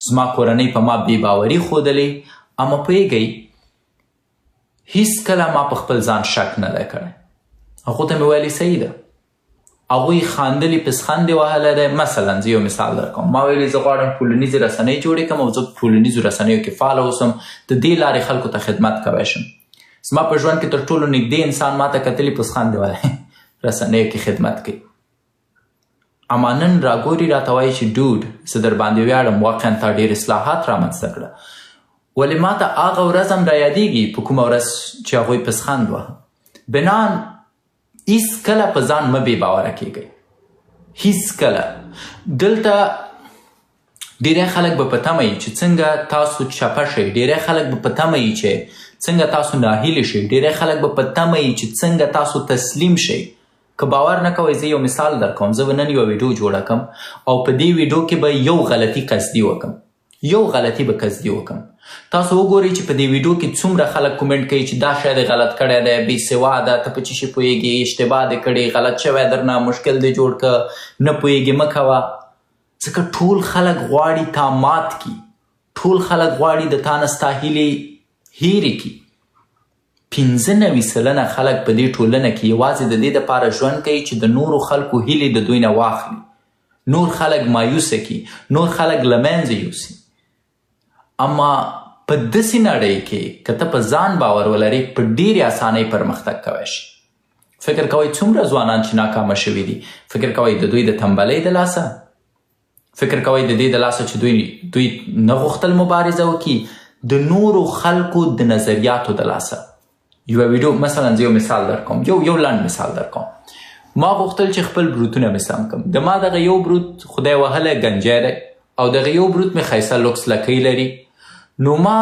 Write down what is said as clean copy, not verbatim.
زما کورنۍ په ما بې باوري ښودلې، اما پوهېږئ هیڅکله ما په خپل ځان شک نه دی کړی. هغو ته مې ویلې صحیح ده، هغوی خاندلي پسخند یې وهلی دی. مثلا زه یو مثال درکوم، ما ویلې زه غواړم ټولنیزې رسنۍ جوړې کړم او زه په ټولنیزو رسنیو کې فعاله اوسم، د دې لارې خلکو ته خدمت کوی شم. زما په ژوند کې تر ټولو نږدې انسان ما ته کتلي پسخند یې وهلی رسنیو کې خدمت کوي. اما نن راګوري راته وایي چې ډوډ زه در باندې ویاړم، واقعا تا ډېر اصلاحات رامنځته کړه. ولې ما ته هغه ورځ هم رایادېږي په کومه ورځ چې هغوی پسخند وهه. بنان هیڅکله په ځان مه بې باوره کیږئ، هیڅکله. دلته ډېری خلک به په تمه یي چې څنګه تاسو چپه شئ، ډېری خلک به په تمه یي چې څنګه تاسو ناهیلې شئ، ډېری خلک به په تمه یي چې څنګه تاسو تسلیم شئ. که باور نه کوئ زه یو مثال درکوم، زه به نن یوه ویډیو جوړه کړم او په دې ویډیو کې به یو غلطي قصدي وکړم، یو غلطي به قصدي وکړم. تاسو وګورئ چې په دې ویډیو کې څومره خلک کومنټ کوي چې دا شاید غلط کړی دی، بې سواده، ته په څه شي پوهېږې، اشتباه دې کړې، غلط شوی درنه، مشکل دې جوړ که، نه پوهېږې مه کوه. ځکه ټول خلک غواړي تا مات کي، ټول خلک غواړي د تا نه ستا هیلې هیرې کي. 95 سلنه خلک په دې ټولنه کې یوازې د دې دپاره ژوند کوي چې د نورو خلکو هیلې د دوی نه واخلي، نور خلک مایوسه کي، نور خلک له منځه یوسي. اما په داسې نړۍ کې که ته په ځان باور ولرې په ډېرې اسانۍ پرمختګ کوی شي. فکر کوئ څومره ځوانان چې ناکامه شوي دي، فکر کوئ د دوی د تنبلۍ د لاسه، فکر کوئ د دې د لاسه چې دوی نه غوښتل مبارزه وکړي، د نورو خلکو د نظریاتو د لاسه. یوه ویډیو مثلا زه یو مثال درکوم، یو لنډ مثال درکوم. ما غوښتل چې خپل بروتونه مې سم کړم. د ما دغه یو بروت خدای وهلی ګنجی دی او دغه یو بروت مې ښایسته لوکس لکۍ لري. نو ما